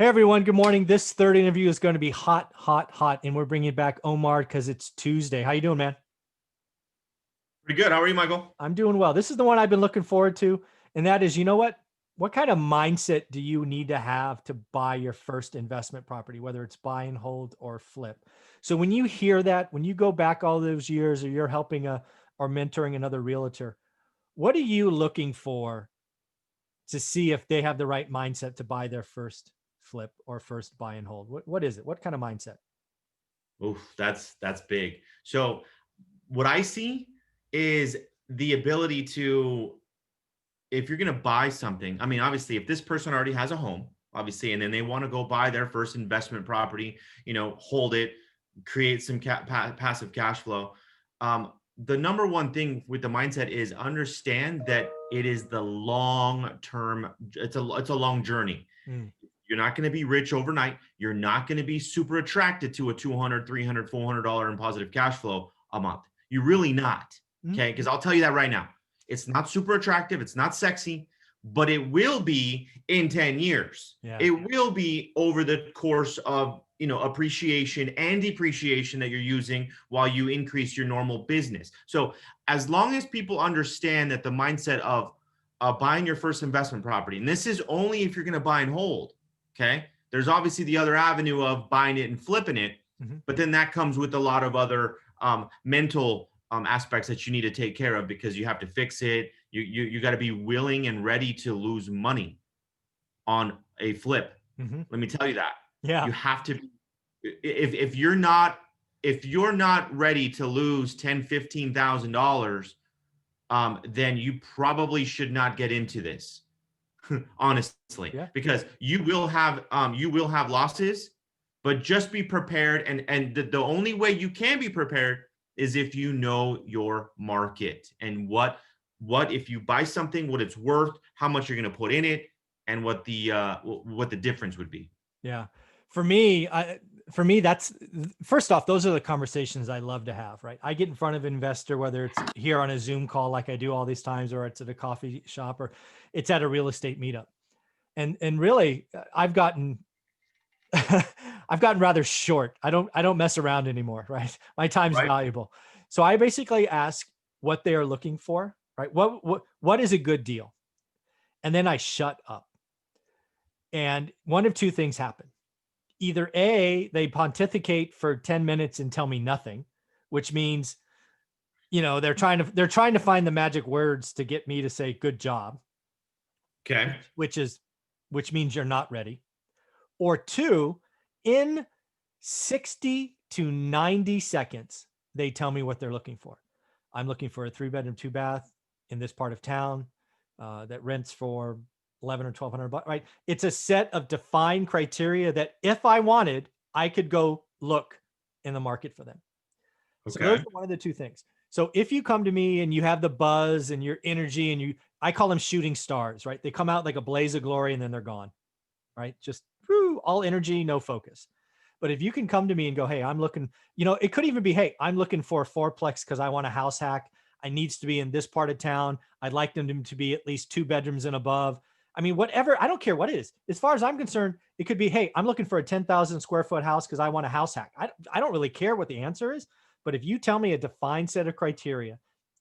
Hey everyone, good morning. This third interview is going to be hot, hot, hot, and we're bringing back Omar because it's Tuesday. How you doing, man? Pretty good. How are you, Michael? I'm doing well. This is the one I've been looking forward to, and that is, you know what? What kind of mindset do you need to have to buy your first investment property, whether it's buy and hold or flip? So when you hear that, when you go back all those years, or you're helping or mentoring another realtor, what are you looking for to see if they have the right mindset to buy their first flip or first buy and hold? What is it? What kind of mindset? Oof, that's big. So what I see is the ability to, if you're going to buy something, I mean, obviously, if this person already has a home, obviously, and then they want to go buy their first investment property, hold it, create some passive cash flow. The number one thing with the mindset is understand that it is the long term. It's a long journey. Mm, You're not going to be rich overnight. You're not going to be super attracted to a $200, $300, $400 in positive cash flow a month. You're really not. mm, Okay. Because I'll tell you that right now. It's not super attractive. It's not sexy, but it will be in 10 years. yeah. It will be over the course of, appreciation and depreciation that you're using while you increase your normal business. So as long as people understand that the mindset of buying your first investment property, and this is only if you're going to buy and hold. Okay. There's obviously the other avenue of buying it and flipping it, Mhm. but then that comes with a lot of other mental aspects that you need to take care of because you have to fix it. You got to be willing and ready to lose money on a flip. Mhm. Let me tell you that. Yeah. You have to be, if you're not ready to lose $10,000, $15,000, then you probably should not get into this. Honestly, Yeah. because you will have losses, but just be prepared. And the only way you can be prepared is if you know your market and what if you buy something, what it's worth, how much you're going to put in it, and what the difference would be. Yeah. For me, that's first off, those are the conversations I love to have, right? I get in front of an investor, whether it's here on a Zoom call, like I do all these times, or it's at a coffee shop, or it's at a real estate meetup. And really, I've gotten, I've gotten rather short. I don't mess around anymore, right? My time's Right. valuable. So I basically ask what they are looking for, right? What is a good deal? And then I shut up. And one of two things happen. Either A, they pontificate for 10 minutes and tell me nothing, which means, they're trying to find the magic words to get me to say good job, Okay. which means you're not ready. Or two, in 60 to 90 seconds, they tell me what they're looking for. I'm looking for a 3-bedroom, 2-bath in this part of town that rents for 11 or 1200 bucks, right? It's a set of defined criteria that if I wanted, I could go look in the market for them. So those Okay. are one of the two things. So if you come to me and you have the buzz and your energy and I call them shooting stars, right? They come out like a blaze of glory and then they're gone, right? Just whew, all energy, no focus. But if you can come to me and go, hey, I'm looking, it could even be, hey, I'm looking for a fourplex because I want a house hack. I needs to be in this part of town. I'd like them to be at least 2 bedrooms and above. I mean, whatever, I don't care what it is. As far as I'm concerned, it could be, hey, I'm looking for a 10,000 square foot house because I want a house hack. I don't really care what the answer is. But if you tell me a defined set of criteria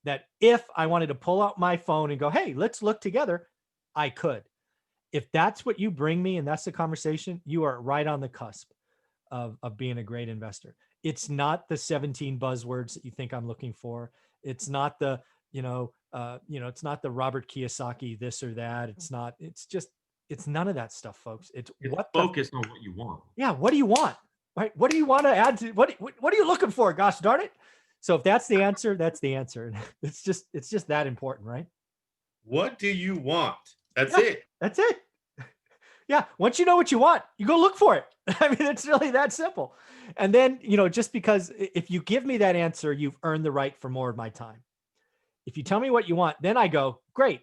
that if I wanted to pull out my phone and go, hey, let's look together, I could. If that's what you bring me and that's the conversation, you are right on the cusp of being a great investor. It's not the 17 buzzwords that you think I'm looking for. It's not the, it's not the Robert Kiyosaki, this or that. It's none of that stuff, folks. It's It's what the, focused on what you want. yeah, what do you want? Right? What do you want to add to what are you looking for? Gosh darn it. So if that's the answer, that's the answer. It's just that important, right? What do you want? That's Yeah, it. that's it. Yeah. Once you know what you want, you go look for it. I mean, it's really that simple. And then, just because if you give me that answer, you've earned the right for more of my time. If you tell me what you want, then I go, great.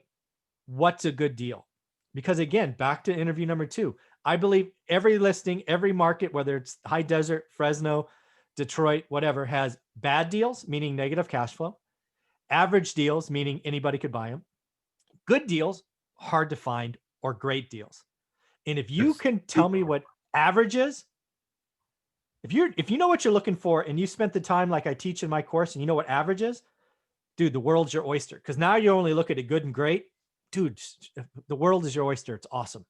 What's a good deal? Because again, back to interview number 2, I believe every listing, every market, whether it's high desert, Fresno, Detroit, whatever, has bad deals, meaning negative cash flow, average deals, meaning anybody could buy them, good deals, hard to find, or great deals. And if you That's can tell super. me what average is, if you know what you're looking for and you spent the time like I teach in my course and you know what average is, dude, the world's your oyster. Because now you only look at it good and great. Dude, the world is your oyster. It's awesome.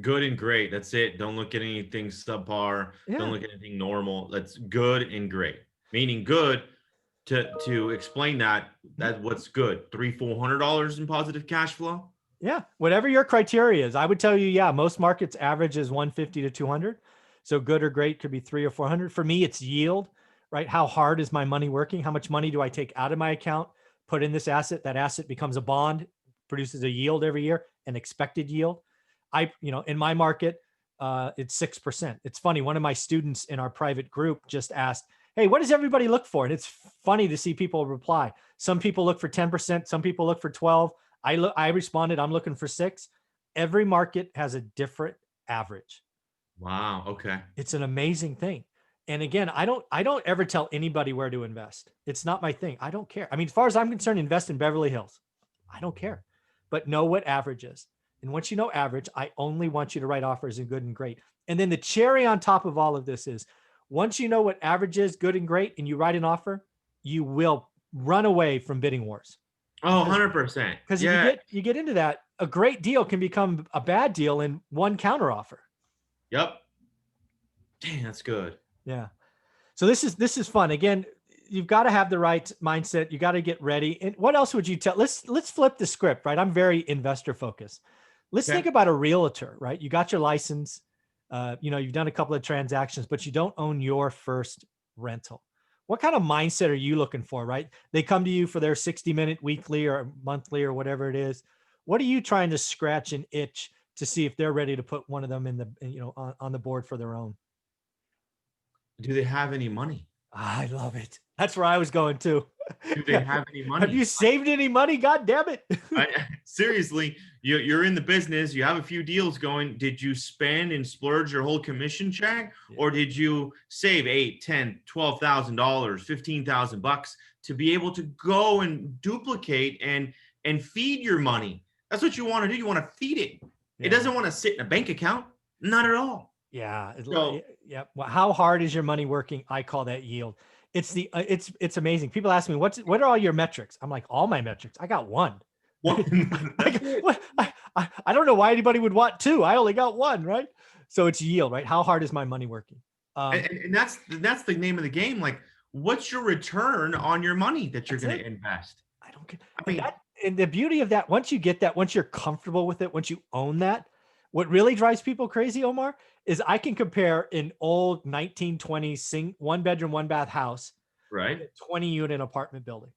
Good and great. That's it. Don't look at anything subpar. Don't Yeah. look at anything normal. That's good and great. Meaning good to explain that what's good. $300-400 in positive cash flow. Yeah. Whatever your criteria is, I would tell you, yeah, most markets average is 150 to 200. So good or great could be 300 or 400. For me, it's yield, right? How hard is my money working? How much money do I take out of my account, put in this asset? That asset becomes a bond, produces a yield every year, an expected yield. In my market, it's 6%. It's funny. One of my students in our private group just asked, "Hey, what does everybody look for?" And it's funny to see people reply. Some people look for 10%. Some people look for 12. I responded, I'm looking for 6. Every market has a different average. Wow. Okay. It's an amazing thing. And again, I don't ever tell anybody where to invest. It's not my thing. I don't care. I mean, as far as I'm concerned, invest in Beverly Hills. I don't care. But know what average is. And once you know average, I only want you to write offers in good and great. And then the cherry on top of all of this is once you know what average is, good and great, and you write an offer, you will run away from bidding wars. Oh, 100%. Because if Yeah. you get into that, a great deal can become a bad deal in one counter offer. Yep. Dang, that's good. Yeah. So this is fun. Again, you've got to have the right mindset. You got to get ready. And what else would you tell? Let's flip the script, right? I'm very investor focused. Let's think Okay. about a realtor, right? You got your license. You've done a couple of transactions, but you don't own your first rental. What kind of mindset are you looking for, right? They come to you for their 60-minute weekly or monthly or whatever it is. What are you trying to scratch an itch to see if they're ready to put one of them in on the board for their own? Do they have any money? I love it. That's where I was going to. Do they have any Have you money? saved any money? God damn it. Seriously, you're in the business. You have a few deals going. Did you spend and splurge your whole commission check, Yeah. or did you save $8, $10, $12,000, $15,000 to be able to go and duplicate and feed your money? That's what you want to do. You want to feed it. It Yeah. doesn't want to sit in a bank account. Not at all. Yeah. So Yeah. Well, how hard is your money working? I call that yield. It's amazing. People ask me, what are all your metrics? I'm like, all my metrics. I got one. that's it. I don't know why anybody would want two. I only got one, right? So it's yield, right? How hard is my money working? And that's the name of the game. Like, what's your return on your money that you're That's going to it. invest? I don't get I mean, and the beauty of that, once you get that, once you're comfortable with it, once you own that, what really drives people crazy, Omar, is I can compare an old 1920 one bedroom, one bath house with right? a 20 unit apartment building.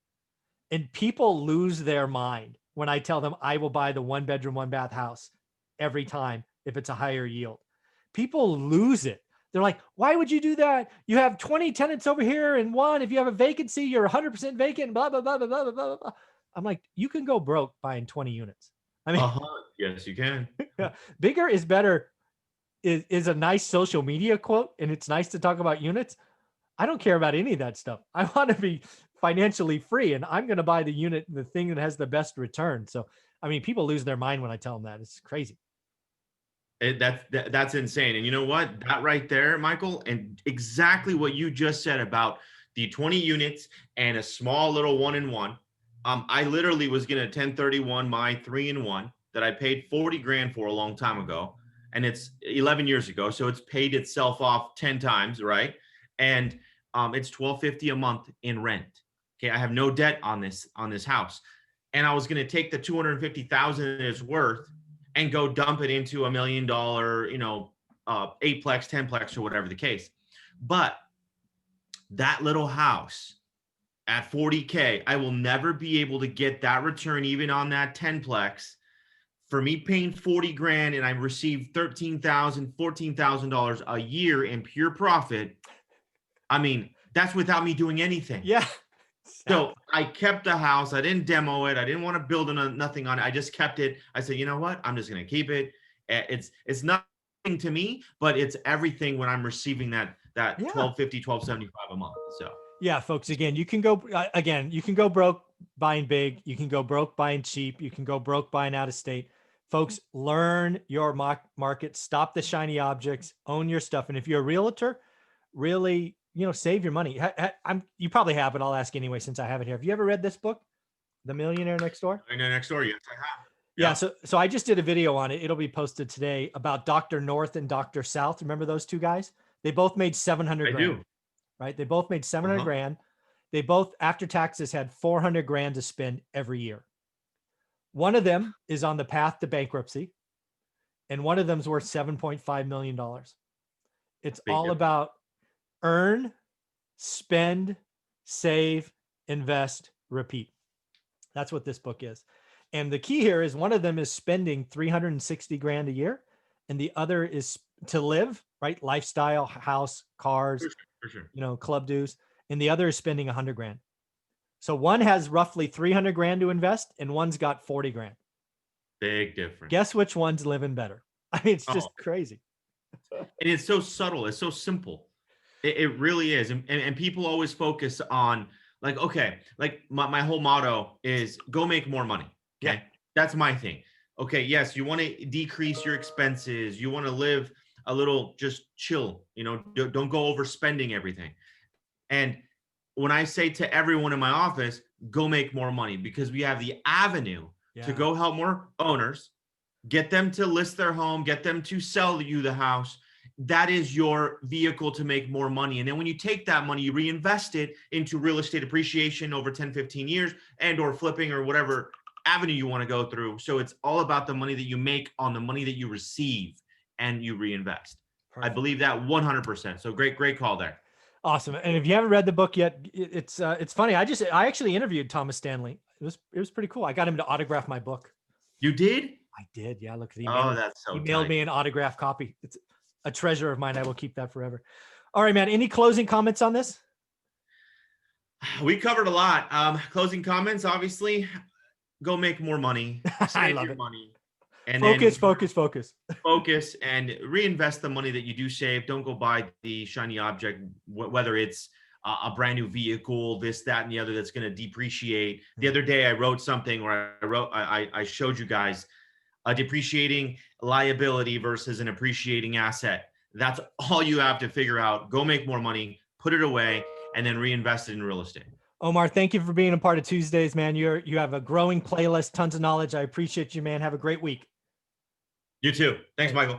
And people lose their mind when I tell them I will buy the one bedroom, one bath house every time if it's a higher yield. People lose it. They're like, why would you do that? You have 20 tenants over here and one. If you have a vacancy, you're 100% vacant, blah, blah, blah, blah, blah, blah, blah. I'm like, you can go broke buying 20 units. I mean, Yes, you can. bigger is better is a nice social media quote. And it's nice to talk about units. I don't care about any of that stuff. I want to be financially free and I'm going to buy the thing that has the best return. So, I mean, people lose their mind when I tell them that. It's crazy. That's insane. And you know what? That right there, Michael, and exactly what you just said about the 20 units and a small little 1-in-1. I literally was gonna 1031 my 3-in-1 that I paid 40 grand for a long time ago, and it's 11 years ago, so it's paid itself off 10 times, right? And it's 1250 a month in rent. Okay, I have no debt on this house, and I was gonna take the 250,000 it's worth and go dump it into $1 million, 8-plex, 10-plex, or whatever the case. But that little house at 40K, I will never be able to get that return even on that 10-plex. For me paying 40 grand and I received $13,000, $14,000 a year in pure profit. I mean, that's without me doing anything. Yeah. So I kept the house. I didn't demo it. I didn't want to build nothing on it. I just kept it. I said, you know what? I'm just going to keep it. It's nothing to me, but it's everything when I'm receiving that Yeah. 1250, 1275 a month. So Yeah, folks, again, you can go broke buying big, you can go broke buying cheap, you can go broke buying out of state. Folks, learn your market, stop the shiny objects, own your stuff. And if you're a realtor, really, save your money. You probably have, but I'll ask anyway, since I have it here. Have you ever read this book, The Millionaire Next Door? I know next door. Yes, I have. Yeah. Yep. So I just did a video on it. It'll be posted today about Dr. North and Dr. South. Remember those two guys? They both made 700 I grand, do. right? They both made 700 grand. They both, after taxes, had 400 grand to spend every year. One of them is on the path to bankruptcy, and one of them's worth $7.5 million. It's all difference. about earn, spend, save, invest, repeat. That's what this book is. And the key here is one of them is spending 360 grand a year, and the other is to live, right? Lifestyle, house, cars, For sure. Club dues. And the other is spending 100 grand. So one has roughly 300 grand to invest, and one's got 40 grand. Big difference. Guess which one's living better? I mean, it's just crazy. And it's so subtle. It's so simple. It really is. And people always focus on like, okay, like my whole motto is go make more money. Okay. Yeah. That's my thing. Okay. Yes. You want to decrease your expenses. You want to live a little, just chill, don't go overspending everything. And when I say to everyone in my office, go make more money, because we have the avenue to go help more owners, get them to list their home, get them to sell you the house. That is your vehicle to make more money. And then when you take that money, you reinvest it into real estate appreciation over 10, 15 years and or flipping or whatever avenue you want to go through. So it's all about the money that you make on the money that you receive and you reinvest. Perfect. I believe that 100%. So great call there. Awesome. And if you haven't read the book yet, it's funny. I actually interviewed Thomas Stanley. It was pretty cool. I got him to autograph my book. You did? I did. Yeah. Look at the email. Oh, that's so He mailed me an autograph copy. It's a treasure of mine. I will keep that forever. All right, man. Any closing comments on this? We covered a lot. Closing comments, obviously, go make more money. I love it. Money. And focus and reinvest the money that you do save. Don't go buy the shiny object, whether it's a brand new vehicle, this, that, and the other that's going to depreciate. The other day I wrote something where I showed you guys a depreciating liability versus an appreciating asset. That's all you have to figure out. Go make more money, put it away, and then reinvest it in real estate. Omar, thank you for being a part of Tuesdays, man. You have a growing playlist, tons of knowledge. I appreciate you, man. Have a great week. You too. Thanks, Michael.